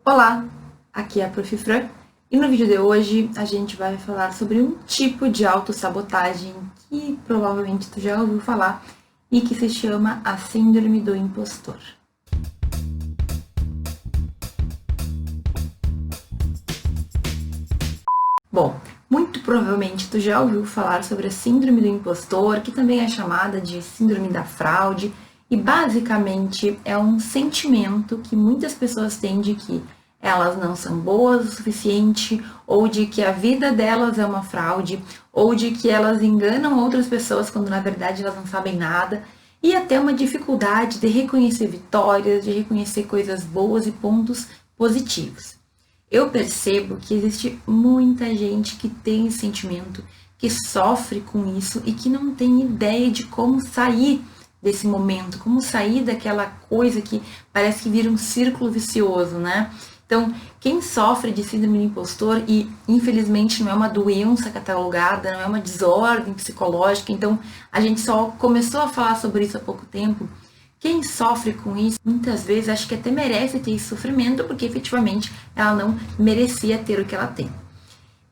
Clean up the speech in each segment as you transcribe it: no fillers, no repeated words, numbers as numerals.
Olá, aqui é a Prof. Fran e no vídeo de hoje a gente vai falar sobre um tipo de autossabotagem que provavelmente tu já ouviu falar e que se chama a Síndrome do Impostor. Bom, muito provavelmente tu já ouviu falar sobre a Síndrome do Impostor, que também é chamada de Síndrome da Fraude, e basicamente é um sentimento que muitas pessoas têm de que elas não são boas o suficiente, ou de que a vida delas é uma fraude, ou de que elas enganam outras pessoas quando na verdade elas não sabem nada, e até uma dificuldade de reconhecer vitórias, de reconhecer coisas boas e pontos positivos. Eu percebo que existe muita gente que tem esse sentimento, que sofre com isso e que não tem ideia de como sair desse momento, como sair daquela coisa que parece que vira um círculo vicioso, né? Então, quem sofre de síndrome do impostor, e infelizmente não é uma doença catalogada, não é uma desordem psicológica, então a gente só começou a falar sobre isso há pouco tempo. Quem sofre com isso, muitas vezes, acha que até merece ter esse sofrimento, porque efetivamente ela não merecia ter o que ela tem.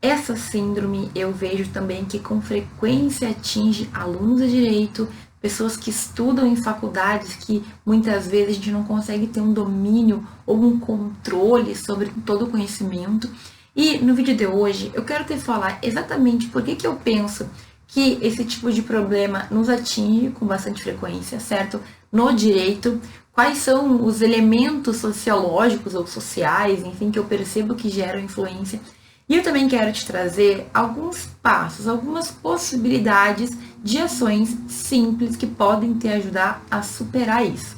Essa síndrome eu vejo também que com frequência atinge alunos de direito, pessoas que estudam em faculdades que muitas vezes a gente não consegue ter um domínio ou um controle sobre todo o conhecimento. E no vídeo de hoje eu quero te falar exatamente por que eu penso que esse tipo de problema nos atinge com bastante frequência, certo? No direito, quais são os elementos sociológicos ou sociais, enfim, que eu percebo que geram influência. E eu também quero te trazer alguns passos, algumas possibilidades de ações simples que podem te ajudar a superar isso.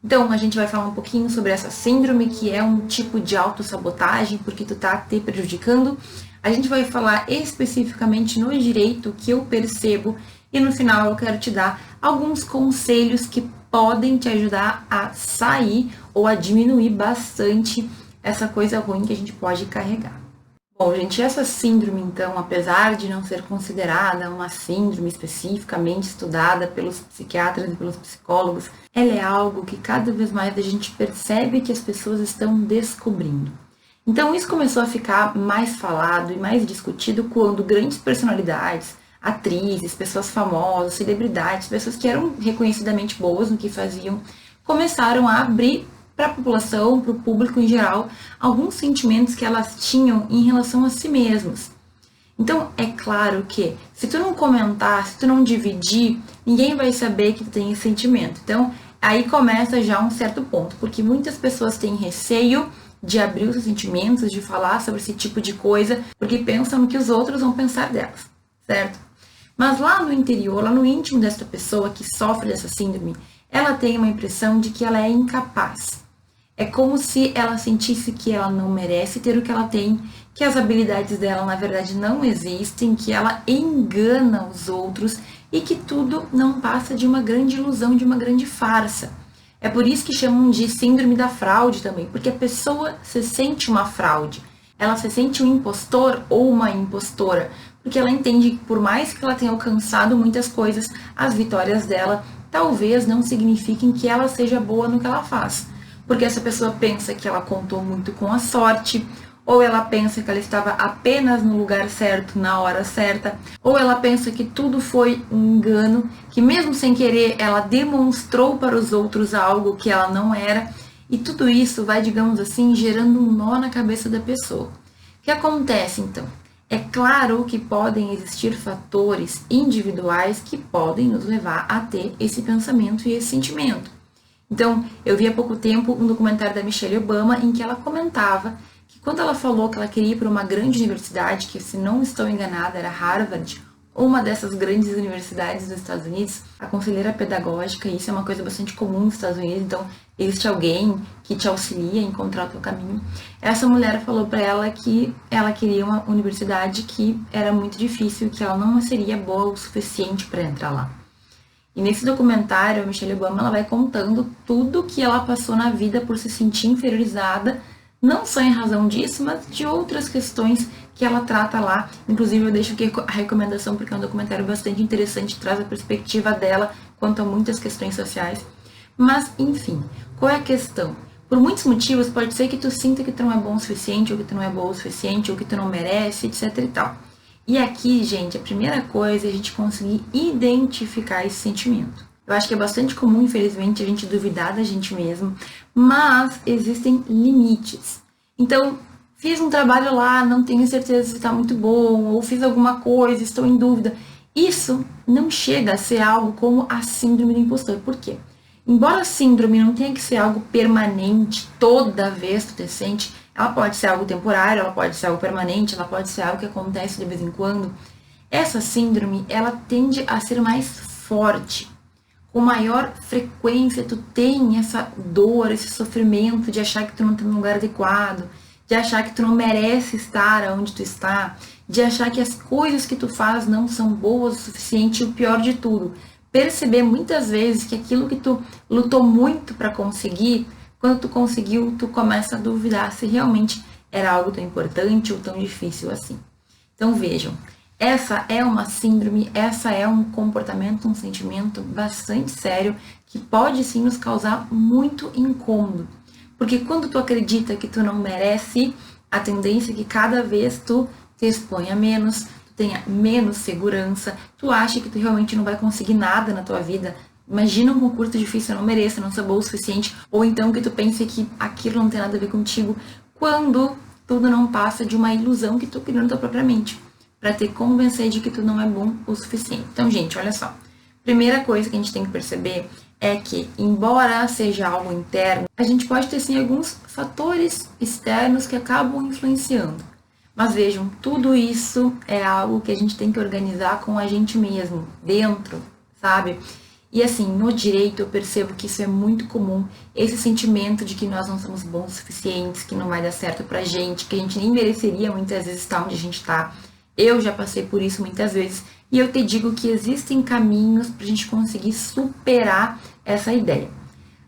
Então, a gente vai falar um pouquinho sobre essa síndrome, que é um tipo de autossabotagem, porque tu tá te prejudicando. A gente vai falar especificamente no direito que eu percebo e no final eu quero te dar alguns conselhos que podem te ajudar a sair ou a diminuir bastante essa coisa ruim que a gente pode carregar. Bom, gente, essa síndrome, então, apesar de não ser considerada uma síndrome especificamente estudada pelos psiquiatras e pelos psicólogos, ela é algo que cada vez mais a gente percebe que as pessoas estão descobrindo. Então, isso começou a ficar mais falado e mais discutido quando grandes personalidades, atrizes, pessoas famosas, celebridades, pessoas que eram reconhecidamente boas no que faziam, começaram a abrir para a população, para o público em geral, alguns sentimentos que elas tinham em relação a si mesmas. Então, é claro que se tu não comentar, se tu não dividir, ninguém vai saber que tu tem esse sentimento. Então, aí começa já um certo ponto, porque muitas pessoas têm receio de abrir os seus sentimentos, de falar sobre esse tipo de coisa, porque pensam no que os outros vão pensar delas, certo? Mas lá no interior, lá no íntimo dessa pessoa que sofre dessa síndrome, ela tem uma impressão de que ela é incapaz. É como se ela sentisse que ela não merece ter o que ela tem, que as habilidades dela na verdade não existem, que ela engana os outros e que tudo não passa de uma grande ilusão, de uma grande farsa. É por isso que chamam de síndrome da fraude também, porque a pessoa se sente uma fraude, ela se sente um impostor ou uma impostora, porque ela entende que por mais que ela tenha alcançado muitas coisas, as vitórias dela talvez não signifiquem que ela seja boa no que ela faz. Porque essa pessoa pensa que ela contou muito com a sorte, ou ela pensa que ela estava apenas no lugar certo, na hora certa, ou ela pensa que tudo foi um engano, que mesmo sem querer ela demonstrou para os outros algo que ela não era, e tudo isso vai, digamos assim, gerando um nó na cabeça da pessoa. O que acontece então? É claro que podem existir fatores individuais que podem nos levar a ter esse pensamento e esse sentimento. Então, eu vi há pouco tempo um documentário da Michelle Obama em que ela comentava que quando ela falou que ela queria ir para uma grande universidade, que se não estou enganada era Harvard, ou uma dessas grandes universidades dos Estados Unidos, a conselheira pedagógica, isso é uma coisa bastante comum nos Estados Unidos, então existe alguém que te auxilia a encontrar o teu caminho. Essa mulher falou para ela que ela queria uma universidade que era muito difícil, que ela não seria boa o suficiente para entrar lá. E nesse documentário, a Michelle Obama ela vai contando tudo que ela passou na vida por se sentir inferiorizada, não só em razão disso, mas de outras questões que ela trata lá. Inclusive, eu deixo aqui a recomendação, porque é um documentário bastante interessante, traz a perspectiva dela quanto a muitas questões sociais. Mas, enfim, qual é a questão? Por muitos motivos, pode ser que tu sinta que tu não é bom o suficiente, ou que tu não é boa o suficiente, ou que tu não merece, etc e tal. E aqui, gente, a primeira coisa é a gente conseguir identificar esse sentimento. Eu acho que é bastante comum, infelizmente, a gente duvidar da gente mesmo, mas existem limites. Então, fiz um trabalho lá, não tenho certeza se está muito bom, ou fiz alguma coisa, estou em dúvida. Isso não chega a ser algo como a síndrome do impostor. Por quê? Embora a síndrome não tenha que ser algo permanente, toda vez que tu te sente, ela pode ser algo temporário, ela pode ser algo permanente, ela pode ser algo que acontece de vez em quando. Essa síndrome, ela tende a ser mais forte. Com maior frequência, tu tem essa dor, esse sofrimento de achar que tu não está no lugar adequado, de achar que tu não merece estar onde tu está, de achar que as coisas que tu faz não são boas o suficiente, e o pior de tudo, perceber muitas vezes que aquilo que tu lutou muito para conseguir, quando tu conseguiu, tu começa a duvidar se realmente era algo tão importante ou tão difícil assim. Então vejam, essa é uma síndrome, essa é um comportamento, um sentimento bastante sério que pode sim nos causar muito incômodo. Porque quando tu acredita que tu não merece, a tendência é que cada vez tu te exponha menos, tu tenha menos segurança, tu acha que tu realmente não vai conseguir nada na tua vida. Imagina um concurso difícil, eu não mereço, eu não sou boa o suficiente, ou então que tu pense que aquilo não tem nada a ver contigo, quando tudo não passa de uma ilusão que tu criou na tua própria mente, para te convencer de que tu não é bom o suficiente. Então, gente, olha só. Primeira coisa que a gente tem que perceber é que, embora seja algo interno, a gente pode ter sim alguns fatores externos que acabam influenciando. Mas vejam, tudo isso é algo que a gente tem que organizar com a gente mesmo, dentro, sabe? E assim, no direito eu percebo que isso é muito comum, esse sentimento de que nós não somos bons o suficientes, que não vai dar certo pra gente, que a gente nem mereceria muitas vezes estar onde a gente tá. Eu já passei por isso muitas vezes e eu te digo que existem caminhos para a gente conseguir superar essa ideia.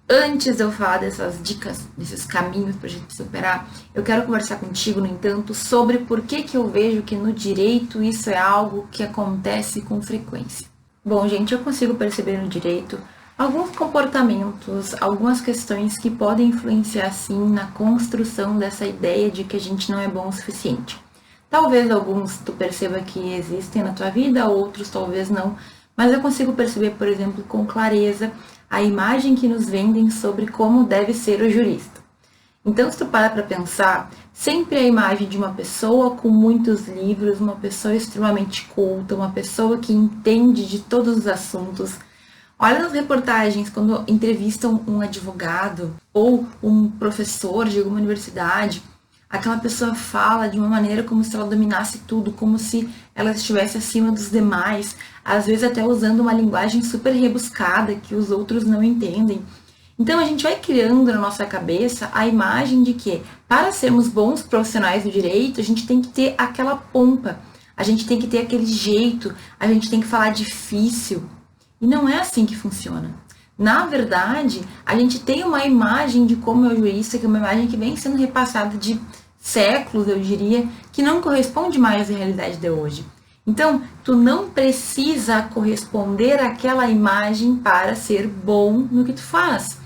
Antes de eu falar dessas dicas, desses caminhos para a gente superar, eu quero conversar contigo, no entanto, sobre por que eu vejo que no direito isso é algo que acontece com frequência. Bom, gente, eu consigo perceber no direito alguns comportamentos, algumas questões que podem influenciar, sim, na construção dessa ideia de que a gente não é bom o suficiente. Talvez alguns tu perceba que existem na tua vida, outros talvez não, mas eu consigo perceber, por exemplo, com clareza a imagem que nos vendem sobre como deve ser o jurista. Então, se tu para para pensar, sempre a imagem de uma pessoa com muitos livros, uma pessoa extremamente culta, uma pessoa que entende de todos os assuntos. Olha nas reportagens, quando entrevistam um advogado ou um professor de alguma universidade, aquela pessoa fala de uma maneira como se ela dominasse tudo, como se ela estivesse acima dos demais, às vezes até usando uma linguagem super rebuscada que os outros não entendem. Então a gente vai criando na nossa cabeça a imagem de que para sermos bons profissionais do direito, a gente tem que ter aquela pompa, a gente tem que ter aquele jeito, a gente tem que falar difícil. E não é assim que funciona. Na verdade, a gente tem uma imagem de como é o jurista, que é uma imagem que vem sendo repassada de séculos, eu diria, que não corresponde mais à realidade de hoje. Então, tu não precisa corresponder àquela imagem para ser bom no que tu faz.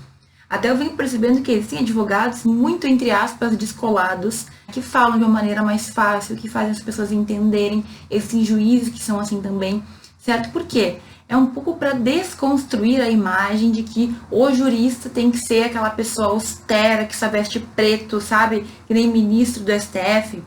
Até eu venho percebendo que existem advogados muito, entre aspas, descolados, que falam de uma maneira mais fácil, que fazem as pessoas entenderem, esses juízes que são assim também, certo? Por quê? É um pouco para desconstruir a imagem de que o jurista tem que ser aquela pessoa austera, que só veste preto, sabe? Que nem ministro do STF.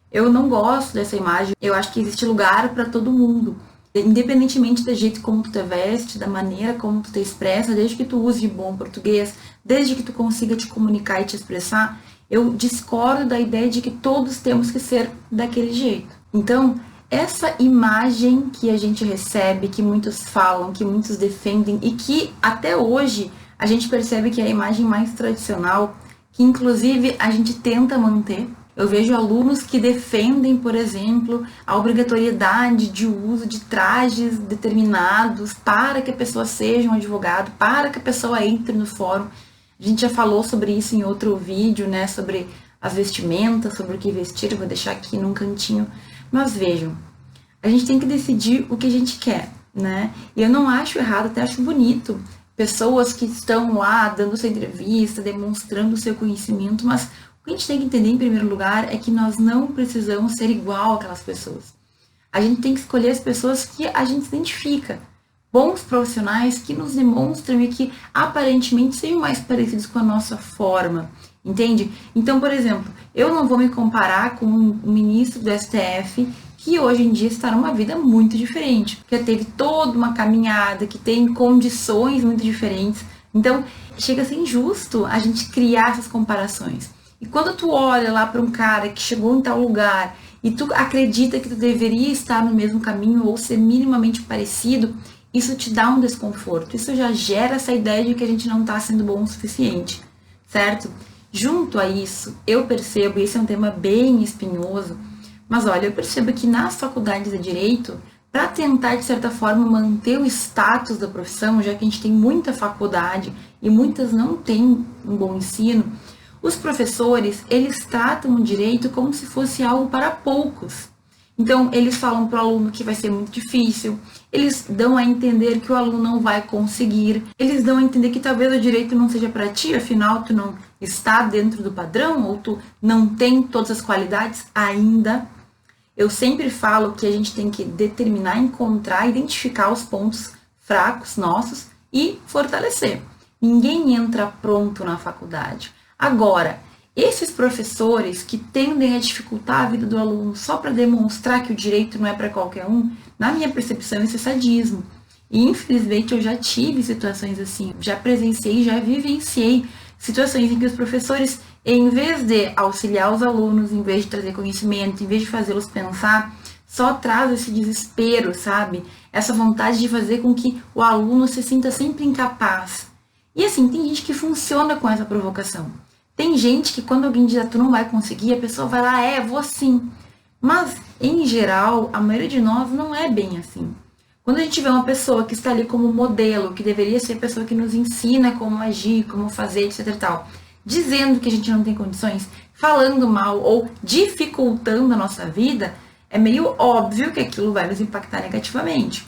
Eu não gosto dessa imagem. Eu acho que existe lugar para todo mundo. Independentemente do jeito como tu te veste, da maneira como tu te expressa, desde que tu use de bom português, desde que tu consiga te comunicar e te expressar, eu discordo da ideia de que todos temos que ser daquele jeito. Então, essa imagem que a gente recebe, que muitos falam, que muitos defendem e que até hoje a gente percebe que é a imagem mais tradicional, que inclusive a gente tenta manter. Eu vejo alunos que defendem, por exemplo, a obrigatoriedade de uso de trajes determinados para que a pessoa seja um advogado, para que a pessoa entre no fórum. A gente já falou sobre isso em outro vídeo, né, sobre as vestimentas, sobre o que vestir, eu vou deixar aqui num cantinho. Mas vejam, a gente tem que decidir o que a gente quer, né? E eu não acho errado, até acho bonito pessoas que estão lá dando sua entrevista, demonstrando o seu conhecimento, mas o que a gente tem que entender em primeiro lugar é que nós não precisamos ser igual àquelas pessoas. A gente tem que escolher as pessoas que a gente se identifica. Bons profissionais que nos demonstram e que aparentemente sejam mais parecidos com a nossa forma, entende? Então, por exemplo, eu não vou me comparar com um ministro do STF que hoje em dia está numa vida muito diferente, que teve toda uma caminhada, que tem condições muito diferentes. Então, chega a ser injusto a gente criar essas comparações. E quando tu olha lá para um cara que chegou em tal lugar e tu acredita que tu deveria estar no mesmo caminho ou ser minimamente parecido, isso te dá um desconforto. Isso já gera essa ideia de que a gente não está sendo bom o suficiente, certo? Junto a isso, eu percebo, e esse é um tema bem espinhoso, mas olha, eu percebo que nas faculdades de Direito, para tentar, de certa forma, manter o status da profissão, já que a gente tem muita faculdade e muitas não têm um bom ensino, os professores, eles tratam o direito como se fosse algo para poucos. Então, eles falam para o aluno que vai ser muito difícil, eles dão a entender que o aluno não vai conseguir, eles dão a entender que talvez o direito não seja para ti, afinal, tu não está dentro do padrão, ou tu não tem todas as qualidades ainda. Eu sempre falo que a gente tem que determinar, encontrar, identificar os pontos fracos nossos e fortalecer. Ninguém entra pronto na faculdade. Agora, esses professores que tendem a dificultar a vida do aluno só para demonstrar que o direito não é para qualquer um, na minha percepção, isso é sadismo. E infelizmente eu já tive situações assim, já presenciei, já vivenciei situações em que os professores, em vez de auxiliar os alunos, em vez de trazer conhecimento, em vez de fazê-los pensar, só traz esse desespero, sabe? Essa vontade de fazer com que o aluno se sinta sempre incapaz. E assim, tem gente que funciona com essa provocação. Tem gente que quando alguém diz, tu não vai conseguir, a pessoa vai lá, vou sim. Mas, em geral, a maioria de nós não é bem assim. Quando a gente vê uma pessoa que está ali como modelo, que deveria ser a pessoa que nos ensina como agir, como fazer, etc e tal, dizendo que a gente não tem condições, falando mal ou dificultando a nossa vida, é meio óbvio que aquilo vai nos impactar negativamente.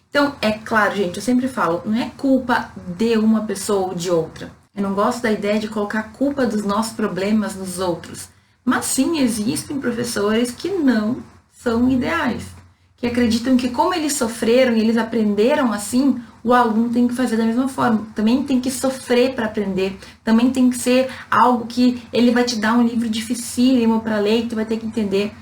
Então, é claro, gente, eu sempre falo, não é culpa de uma pessoa ou de outra. Eu não gosto da ideia de colocar a culpa dos nossos problemas nos outros. Mas sim, existem professores que não são ideais, que acreditam que como eles sofreram e eles aprenderam assim, o aluno tem que fazer da mesma forma. Também tem que sofrer para aprender, também tem que ser algo que ele vai te dar um livro dificílimo para ler e tu vai ter que entender.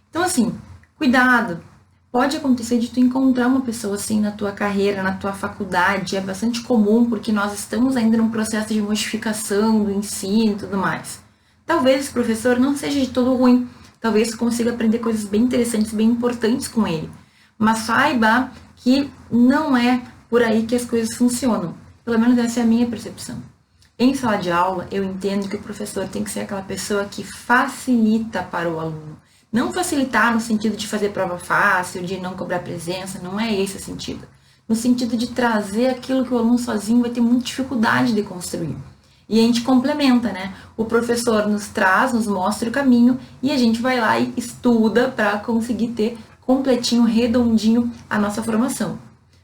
Então assim, cuidado. Pode acontecer de tu encontrar uma pessoa assim na tua carreira, na tua faculdade, é bastante comum porque nós estamos ainda num processo de modificação do ensino e tudo mais. Talvez esse professor não seja de todo ruim, talvez tu consiga aprender coisas bem interessantes, bem importantes com ele, mas saiba que não é por aí que as coisas funcionam, pelo menos essa é a minha percepção. Em sala de aula, eu entendo que o professor tem que ser aquela pessoa que facilita para o aluno. Não facilitar no sentido de fazer prova fácil, de não cobrar presença, não é esse o sentido. No sentido de trazer aquilo que o aluno sozinho vai ter muita dificuldade de construir. E a gente complementa, né? O professor nos traz, nos mostra o caminho e a gente vai lá e estuda para conseguir ter completinho, redondinho a nossa formação,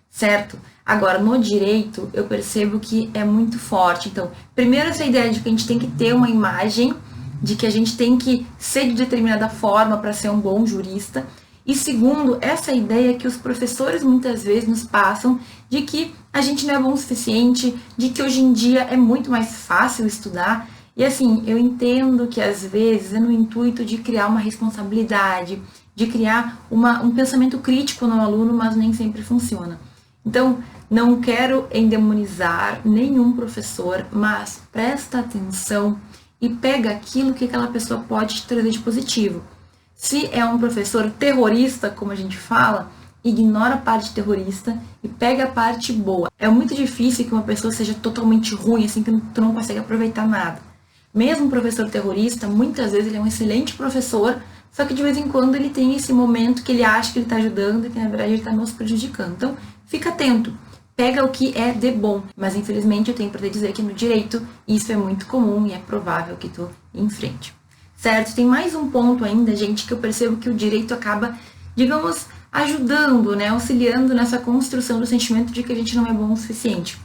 certo? Agora, no direito, eu percebo que é muito forte. Então, primeiro essa ideia de que a gente tem que ter uma imagem de que a gente tem que ser de determinada forma para ser um bom jurista. E segundo, essa ideia que os professores muitas vezes nos passam de que a gente não é bom o suficiente, de que hoje em dia é muito mais fácil estudar. E assim, eu entendo que às vezes é no intuito de criar uma responsabilidade, de criar um pensamento crítico no aluno, mas nem sempre funciona. Então, não quero endemonizar nenhum professor, mas presta atenção e pega aquilo que aquela pessoa pode te trazer de positivo. Se é um professor terrorista, como a gente fala, ignora a parte terrorista e pega a parte boa. É muito difícil que uma pessoa seja totalmente ruim, assim, que tu não consegue aproveitar nada. Mesmo um professor terrorista, muitas vezes ele é um excelente professor, só que de vez em quando ele tem esse momento que ele acha que ele está ajudando e que na verdade ele está nos prejudicando. Então, fica atento. Pega o que é de bom, mas infelizmente eu tenho para te dizer que no direito isso é muito comum e é provável que tu enfrente. Certo? Tem mais um ponto ainda, gente, que eu percebo que o direito acaba, digamos, ajudando, né, auxiliando nessa construção do sentimento de que a gente não é bom o suficiente.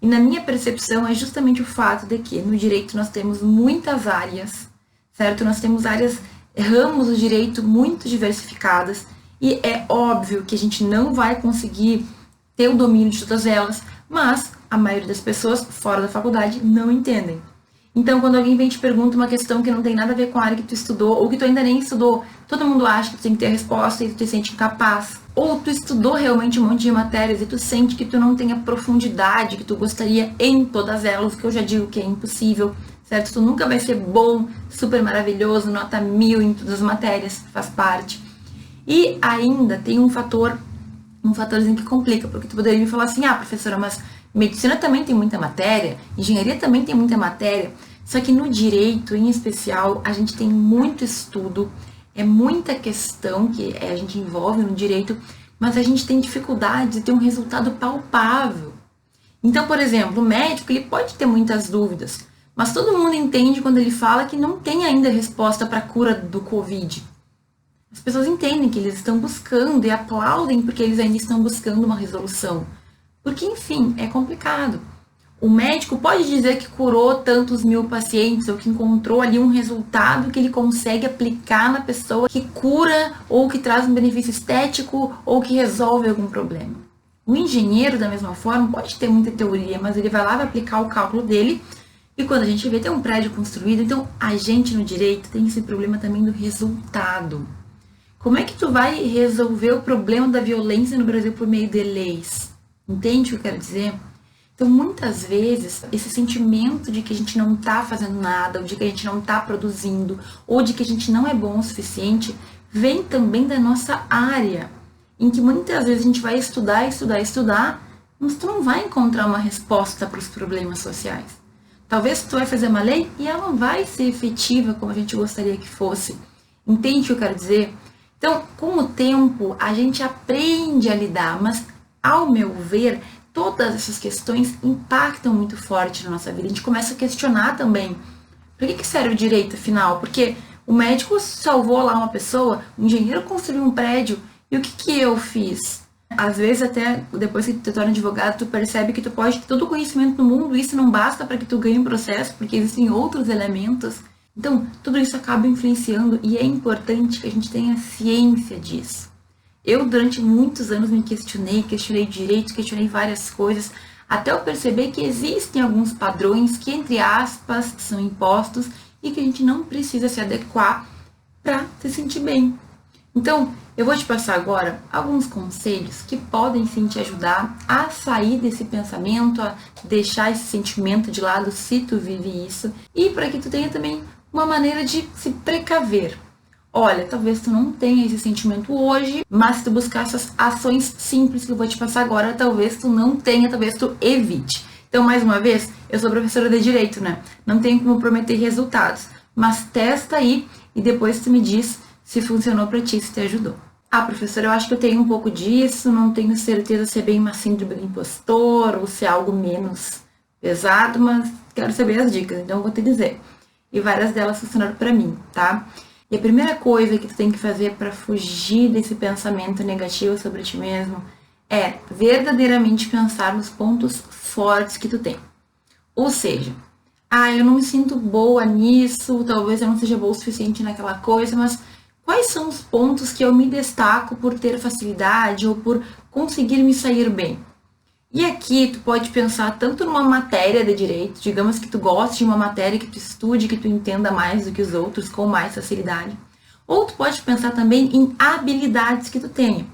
E na minha percepção é justamente o fato de que no direito nós temos muitas áreas, certo? Nós temos áreas, ramos do direito muito diversificadas, e é óbvio que a gente não vai conseguir ter o domínio de todas elas, mas a maioria das pessoas fora da faculdade não entendem. Então, quando alguém vem e te pergunta uma questão que não tem nada a ver com a área que tu estudou, ou que tu ainda nem estudou, todo mundo acha que tu tem que ter a resposta e tu te sente incapaz. Ou tu estudou realmente um monte de matérias e tu sente que tu não tem a profundidade que tu gostaria em todas elas, que eu já digo que é impossível, certo? Tu nunca vai ser bom, super maravilhoso, nota 1000 em todas as matérias, faz parte. E ainda tem um fatorzinho que complica, porque tu poderia me falar assim, professora, mas medicina também tem muita matéria, engenharia também tem muita matéria, só que no direito, em especial, a gente tem muito estudo, é muita questão que a gente envolve no direito, mas a gente tem dificuldade de ter um resultado palpável. Então, por exemplo, o médico ele pode ter muitas dúvidas, mas todo mundo entende quando ele fala que não tem ainda resposta para a cura do Covid. As pessoas entendem que eles estão buscando e aplaudem porque eles ainda estão buscando uma resolução. Porque, enfim, é complicado. O médico pode dizer que curou tantos 1000 pacientes ou que encontrou ali um resultado que ele consegue aplicar na pessoa, que cura ou que traz um benefício estético ou que resolve algum problema. O engenheiro, da mesma forma, pode ter muita teoria, mas ele vai lá, vai aplicar o cálculo dele e quando a gente vê, tem um prédio construído. Então, a gente no direito tem esse problema também do resultado. Como é que tu vai resolver o problema da violência no Brasil por meio de leis? Entende o que eu quero dizer? Então, muitas vezes, esse sentimento de que a gente não está fazendo nada, ou de que a gente não está produzindo, ou de que a gente não é bom o suficiente, vem também da nossa área, em que muitas vezes a gente vai estudar, mas tu não vai encontrar uma resposta para os problemas sociais. Talvez tu vai fazer uma lei e ela não vai ser efetiva como a gente gostaria que fosse. Entende o que eu quero dizer? Então, com o tempo, a gente aprende a lidar, mas, ao meu ver, todas essas questões impactam muito forte na nossa vida. A gente começa a questionar também. Para que serve o direito, afinal? Porque o médico salvou lá uma pessoa, o engenheiro construiu um prédio, e o que eu fiz? Às vezes, até depois que tu te torna advogado, tu percebe que tu pode ter todo o conhecimento do mundo, e isso não basta para que tu ganhe um processo, porque existem outros elementos. Então, tudo isso acaba influenciando e é importante que a gente tenha ciência disso. Eu, durante muitos anos, me questionei direito, questionei várias coisas, até eu perceber que existem alguns padrões que, entre aspas, são impostos e que a gente não precisa se adequar para se sentir bem. Então, eu vou te passar agora alguns conselhos que podem sim te ajudar a sair desse pensamento, a deixar esse sentimento de lado se tu vive isso, e para que tu tenha também uma maneira de se precaver. Olha, talvez tu não tenha esse sentimento hoje, mas se tu buscar essas ações simples que eu vou te passar agora, talvez tu não tenha, talvez tu evite. Então, mais uma vez, eu sou professora de Direito, né? Não tenho como prometer resultados, mas testa aí e depois tu me diz se funcionou pra ti, se te ajudou. Professora, eu acho que eu tenho um pouco disso, não tenho certeza se é bem uma síndrome do impostor ou se é algo menos pesado, mas quero saber as dicas, então eu vou te dizer. E várias delas funcionaram para mim, tá? E a primeira coisa que tu tem que fazer para fugir desse pensamento negativo sobre ti mesmo é verdadeiramente pensar nos pontos fortes que tu tem. Ou seja, eu não me sinto boa nisso, talvez eu não seja boa o suficiente naquela coisa, mas quais são os pontos que eu me destaco por ter facilidade ou por conseguir me sair bem? E aqui tu pode pensar tanto numa matéria de direito, digamos que tu goste de uma matéria que tu estude, que tu entenda mais do que os outros, com mais facilidade. Ou tu pode pensar também em habilidades que tu tenha.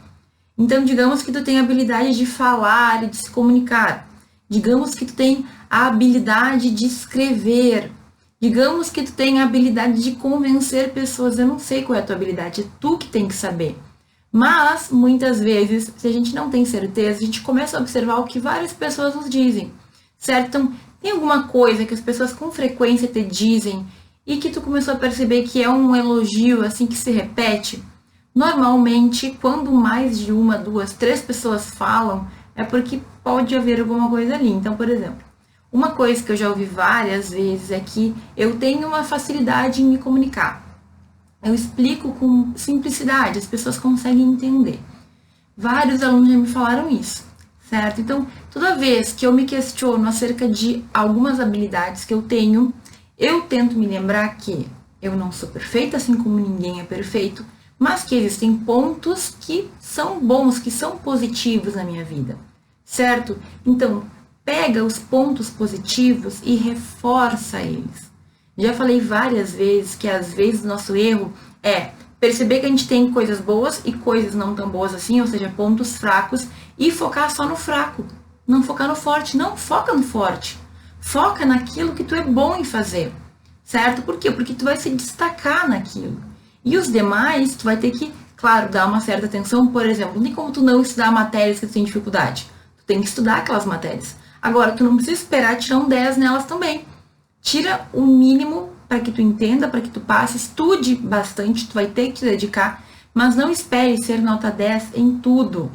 Então, digamos que tu tem a habilidade de falar e de se comunicar. Digamos que tu tem a habilidade de escrever. Digamos que tu tem a habilidade de convencer pessoas. Eu não sei qual é a tua habilidade, é tu que tem que saber. Mas, muitas vezes, se a gente não tem certeza, a gente começa a observar o que várias pessoas nos dizem, certo? Então, tem alguma coisa que as pessoas com frequência te dizem e que tu começou a perceber que é um elogio, assim, que se repete? Normalmente, quando mais de uma, duas, três pessoas falam, é porque pode haver alguma coisa ali. Então, por exemplo, uma coisa que eu já ouvi várias vezes é que eu tenho uma facilidade em me comunicar. Eu explico com simplicidade, as pessoas conseguem entender. Vários alunos já me falaram isso, certo? Então, toda vez que eu me questiono acerca de algumas habilidades que eu tento me lembrar que eu não sou perfeita, assim como ninguém é perfeito, mas que existem pontos que são bons, que são positivos na minha vida, certo? Então, pega os pontos positivos e reforça eles. Já falei várias vezes que às vezes o nosso erro é perceber que a gente tem coisas boas e coisas não tão boas assim, ou seja, pontos fracos, e focar só no fraco, não focar no forte. Não, foca no forte. Foca naquilo que tu é bom em fazer, certo? Por quê? Porque tu vai se destacar naquilo. E os demais, tu vai ter que, claro, dar uma certa atenção. Por exemplo, não tem como tu não estudar matérias que tu tem dificuldade. Tu tem que estudar aquelas matérias. Agora, tu não precisa esperar tirar um 10 nelas também. Tira o mínimo para que tu entenda, para que tu passe, estude bastante, tu vai ter que te dedicar, mas não espere ser nota 10 em tudo,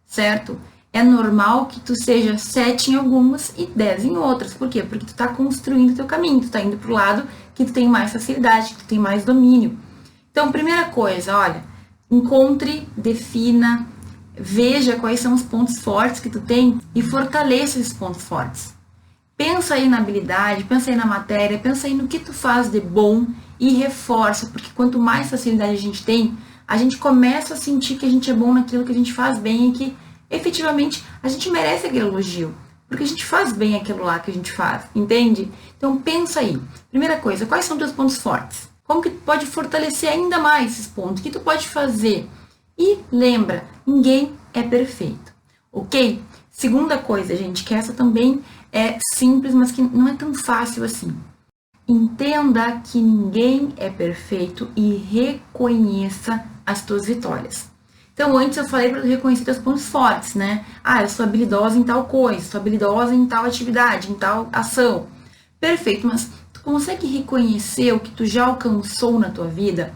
certo? É normal que tu seja 7 em algumas e 10 em outras. Por quê? Porque tu tá construindo o teu caminho, tu tá indo pro lado que tu tem mais facilidade, que tu tem mais domínio. Então, primeira coisa, olha, encontre, defina, veja quais são os pontos fortes que tu tem e fortaleça esses pontos fortes. Pensa aí na habilidade, pensa aí na matéria, pensa aí no que tu faz de bom e reforça, porque quanto mais facilidade a gente tem, a gente começa a sentir que a gente é bom naquilo que a gente faz bem e que efetivamente a gente merece aquele elogio, porque a gente faz bem aquilo lá que a gente faz, entende? Então pensa aí. Primeira coisa, quais são teus pontos fortes? Como que tu pode fortalecer ainda mais esses pontos? O que tu pode fazer? E lembra, ninguém é perfeito, ok? Segunda coisa, gente, que essa também é simples, mas que não é tão fácil assim. Entenda que ninguém é perfeito e reconheça as tuas vitórias. Então, antes eu falei para tu reconhecer teus pontos fortes, né? Ah, eu sou habilidosa em tal coisa, sou habilidosa em tal atividade, em tal ação. Perfeito, mas tu consegue reconhecer o que tu já alcançou na tua vida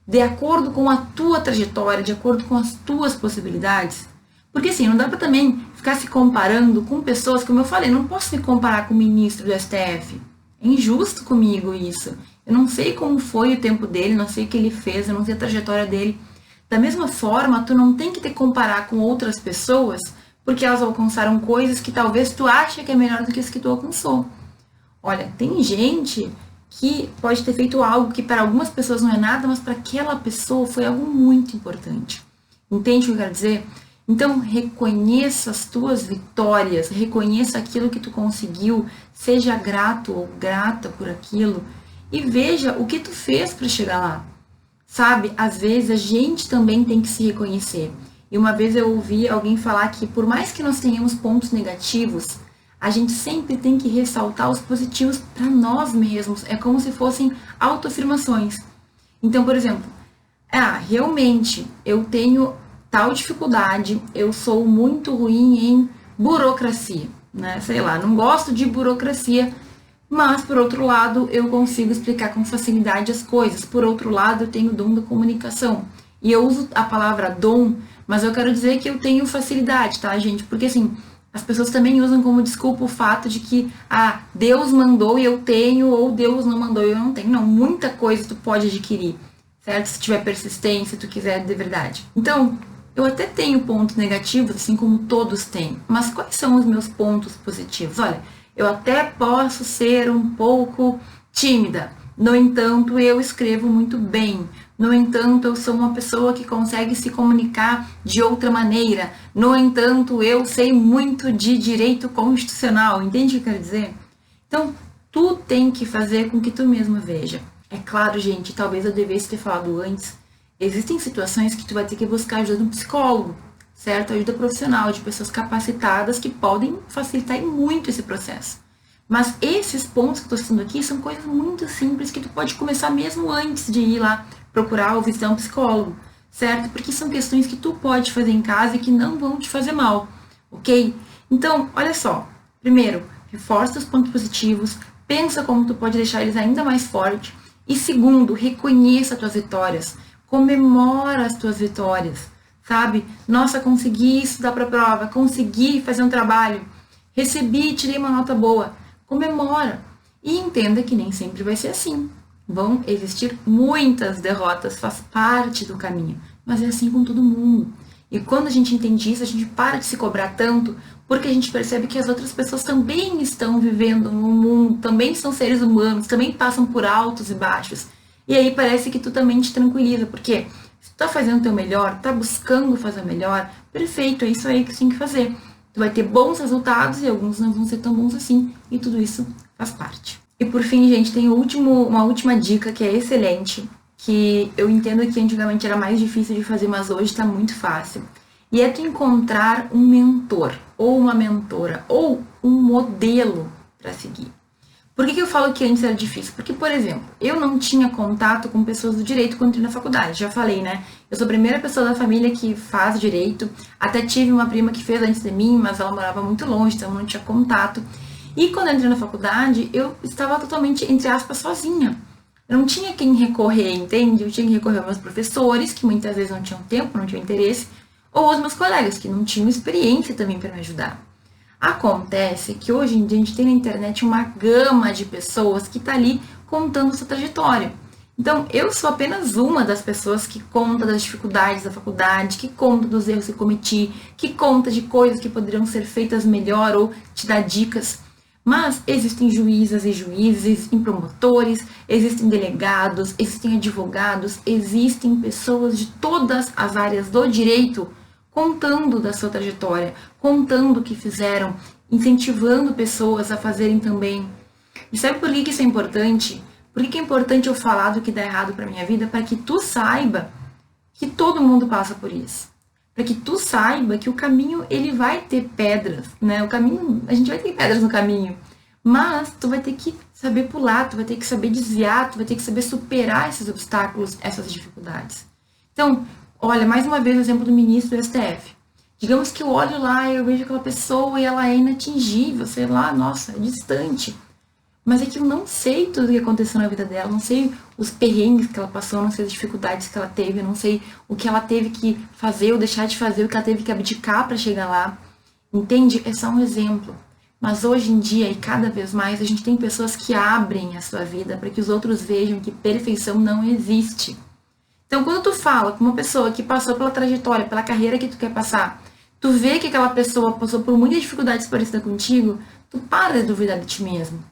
de acordo com a tua trajetória, de acordo com as tuas possibilidades? Porque assim, não dá pra também ficar se comparando com pessoas, como eu falei, não posso me comparar com o ministro do STF. É injusto comigo isso. Eu não sei como foi o tempo dele, não sei o que ele fez, eu não sei a trajetória dele. Da mesma forma, tu não tem que te comparar com outras pessoas, porque elas alcançaram coisas que talvez tu ache que é melhor do que as que tu alcançou. Olha, tem gente que pode ter feito algo que para algumas pessoas não é nada, mas para aquela pessoa foi algo muito importante. Entende o que eu quero dizer? Então, reconheça as tuas vitórias, reconheça aquilo que tu conseguiu, seja grato ou grata por aquilo e veja o que tu fez para chegar lá. Sabe, às vezes a gente também tem que se reconhecer. E uma vez eu ouvi alguém falar que por mais que nós tenhamos pontos negativos, a gente sempre tem que ressaltar os positivos para nós mesmos. É como se fossem autoafirmações. Então, por exemplo, realmente eu tenho tal dificuldade, eu sou muito ruim em burocracia, né? Sei lá, não gosto de burocracia, mas por outro lado eu consigo explicar com facilidade as coisas. Por outro lado, eu tenho o dom da comunicação. E eu uso a palavra dom, mas eu quero dizer que eu tenho facilidade, tá, gente? Porque assim, as pessoas também usam como desculpa o fato de que, Deus mandou e eu tenho, ou Deus não mandou e eu não tenho. Não, muita coisa tu pode adquirir, certo? Se tiver persistência, se tu quiser de verdade. Então, eu até tenho pontos negativos, assim como todos têm, mas quais são os meus pontos positivos? Olha, eu até posso ser um pouco tímida, no entanto, eu escrevo muito bem. No entanto, eu sou uma pessoa que consegue se comunicar de outra maneira. No entanto, eu sei muito de direito constitucional. Entende o que eu quero dizer? Então, tu tem que fazer com que tu mesma veja. É claro, gente, talvez eu devesse ter falado antes. Existem situações que tu vai ter que buscar ajuda de um psicólogo, certo? Ajuda profissional, de pessoas capacitadas que podem facilitar muito esse processo. Mas esses pontos que eu estou citando aqui são coisas muito simples que tu pode começar mesmo antes de ir lá procurar ou visitar um psicólogo, certo? Porque são questões que tu pode fazer em casa e que não vão te fazer mal, ok? Então, olha só. Primeiro, reforça os pontos positivos, pensa como tu pode deixar eles ainda mais fortes. E segundo, reconheça as tuas vitórias, comemora as tuas vitórias, sabe? Nossa, consegui estudar para a prova, consegui fazer um trabalho, recebi, tirei uma nota boa. Comemora e entenda que nem sempre vai ser assim. Vão existir muitas derrotas, faz parte do caminho, mas é assim com todo mundo. E quando a gente entende isso, a gente para de se cobrar tanto, porque a gente percebe que as outras pessoas também estão vivendo no mundo, também são seres humanos, também passam por altos e baixos. E aí parece que tu também te tranquiliza, porque se tu tá fazendo o teu melhor, tá buscando fazer o melhor, perfeito, é isso aí que tu tem que fazer. Tu vai ter bons resultados e alguns não vão ser tão bons assim, e tudo isso faz parte. E por fim, gente, tem uma última dica que é excelente, que eu entendo que antigamente era mais difícil de fazer, mas hoje está muito fácil. E é tu encontrar um mentor, ou uma mentora, ou um modelo para seguir. Por que eu falo que antes era difícil? Porque, por exemplo, eu não tinha contato com pessoas do direito quando entrei na faculdade. Já falei, né? Eu sou a primeira pessoa da família que faz direito. Até tive uma prima que fez antes de mim, mas ela morava muito longe, então não tinha contato. E quando eu entrei na faculdade, eu estava totalmente, entre aspas, sozinha. Eu não tinha quem recorrer, entende? Eu tinha que recorrer aos meus professores, que muitas vezes não tinham tempo, não tinham interesse, ou aos meus colegas, que não tinham experiência também para me ajudar. Acontece que hoje em dia a gente tem na internet uma gama de pessoas que está ali contando sua trajetória. Então, eu sou apenas uma das pessoas que conta das dificuldades da faculdade, que conta dos erros que cometi, que conta de coisas que poderiam ser feitas melhor ou te dá dicas. Mas existem juízas e juízes, existem promotores, existem delegados, existem advogados, existem pessoas de todas as áreas do direito contando da sua trajetória, contando o que fizeram, incentivando pessoas a fazerem também. E sabe por que isso é importante? Por que é importante eu falar do que dá errado para minha vida? Para que tu saiba que todo mundo passa por isso. Para que tu saiba que o caminho, ele vai ter pedras, né? O caminho, a gente vai ter pedras no caminho. Mas tu vai ter que saber pular, tu vai ter que saber desviar, tu vai ter que saber superar esses obstáculos, essas dificuldades. Então, olha, mais uma vez o exemplo do ministro do STF. Digamos que eu olho lá e eu vejo aquela pessoa e ela é inatingível, sei lá, nossa, é distante. Mas é que eu não sei tudo o que aconteceu na vida dela, não sei os perrengues que ela passou, não sei as dificuldades que ela teve, não sei o que ela teve que fazer ou deixar de fazer, o que ela teve que abdicar para chegar lá. Entende? É só um exemplo. Mas hoje em dia, e cada vez mais, a gente tem pessoas que abrem a sua vida para que os outros vejam que perfeição não existe. Então, quando tu fala com uma pessoa que passou pela trajetória, pela carreira que tu quer passar, tu vê que aquela pessoa passou por muitas dificuldades parecidas contigo, tu para de duvidar de ti mesmo,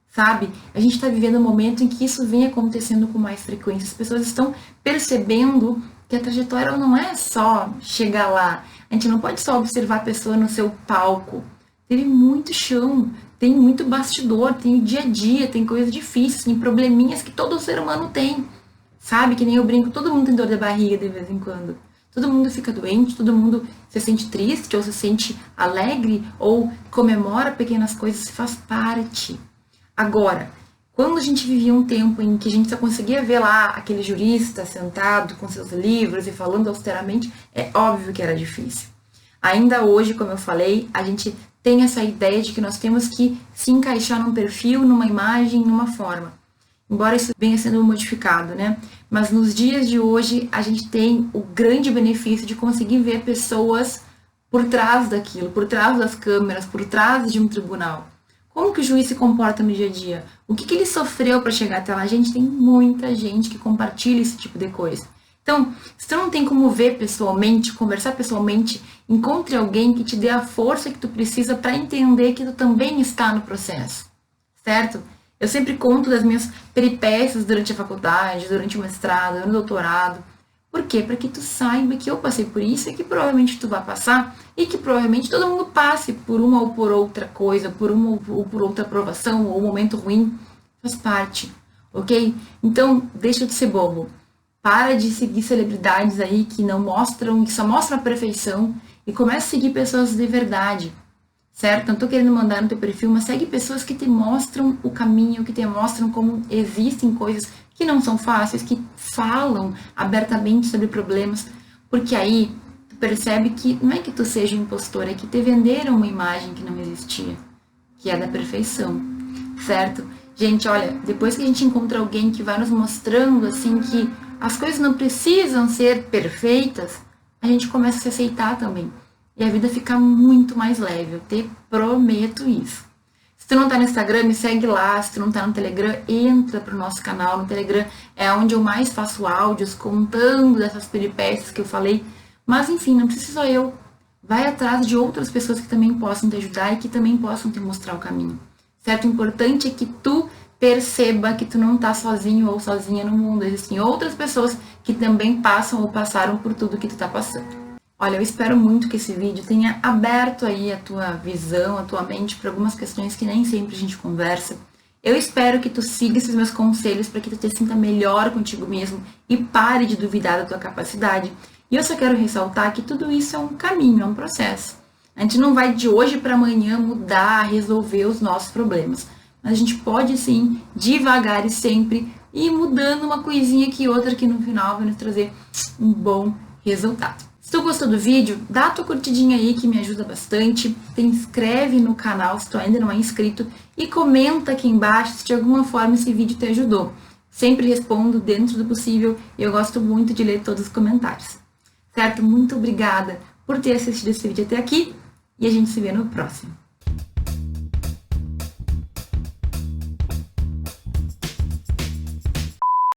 sabe? A gente está vivendo um momento em que isso vem acontecendo com mais frequência. As pessoas estão percebendo que a trajetória não é só chegar lá. A gente não pode só observar a pessoa no seu palco. Tem muito chão, tem muito bastidor, tem o dia a dia, tem coisas difíceis, tem probleminhas que todo ser humano tem. Sabe, que nem eu brinco, todo mundo tem dor de barriga de vez em quando. Todo mundo fica doente, todo mundo se sente triste, ou se sente alegre, ou comemora pequenas coisas, faz parte. Agora, quando a gente vivia um tempo em que a gente só conseguia ver lá aquele jurista sentado com seus livros e falando austeramente, é óbvio que era difícil. Ainda hoje, como eu falei, a gente tem essa ideia de que nós temos que se encaixar num perfil, numa imagem, numa forma. Embora isso venha sendo modificado, né? Mas nos dias de hoje, a gente tem o grande benefício de conseguir ver pessoas por trás daquilo, por trás das câmeras, por trás de um tribunal. Como que o juiz se comporta no dia a dia? O que ele sofreu para chegar até lá? A gente tem muita gente que compartilha esse tipo de coisa. Então, se tu não tem como ver pessoalmente, conversar pessoalmente, encontre alguém que te dê a força que tu precisa para entender que tu também está no processo, certo? Eu sempre conto das minhas peripécias durante a faculdade, durante o mestrado, no doutorado. Por quê? Para que tu saiba que eu passei por isso e que provavelmente tu vai passar e que provavelmente todo mundo passe por uma ou por outra coisa, por uma ou por outra aprovação ou momento ruim. Faz parte, ok? Então, deixa de ser bobo. Para de seguir celebridades aí que não mostram, que só mostram a perfeição e começa a seguir pessoas de verdade. Certo? Não tô querendo mandar no teu perfil, mas segue pessoas que te mostram o caminho, que te mostram como existem coisas que não são fáceis, que falam abertamente sobre problemas, porque aí tu percebe que não é que tu seja um impostor, é que te venderam uma imagem que não existia, que é da perfeição, certo? Gente, olha, depois que a gente encontra alguém que vai nos mostrando, assim, que as coisas não precisam ser perfeitas, a gente começa a se aceitar também. E a vida fica muito mais leve, eu te prometo isso. Se tu não tá no Instagram, me segue lá. Se tu não tá no Telegram, entra pro nosso canal. No Telegram é onde eu mais faço áudios contando dessas peripécias que eu falei. Mas enfim, não precisa só eu. Vai atrás de outras pessoas que também possam te ajudar e que também possam te mostrar o caminho. Certo? O importante é que tu perceba que tu não tá sozinho ou sozinha no mundo. Existem outras pessoas que também passam ou passaram por tudo que tu tá passando. Olha, eu espero muito que esse vídeo tenha aberto aí a tua visão, a tua mente para algumas questões que nem sempre a gente conversa. Eu espero que tu siga esses meus conselhos para que tu te sinta melhor contigo mesmo e pare de duvidar da tua capacidade. E eu só quero ressaltar que tudo isso é um caminho, é um processo. A gente não vai de hoje para amanhã mudar, resolver os nossos problemas. Mas a gente pode sim, devagar e sempre, ir mudando uma coisinha aqui e outra que no final vai nos trazer um bom resultado. Se tu gostou do vídeo, dá a tua curtidinha aí que me ajuda bastante, te inscreve no canal se tu ainda não é inscrito e comenta aqui embaixo se de alguma forma esse vídeo te ajudou. Sempre respondo dentro do possível e eu gosto muito de ler todos os comentários. Certo? Muito obrigada por ter assistido esse vídeo até aqui e a gente se vê no próximo.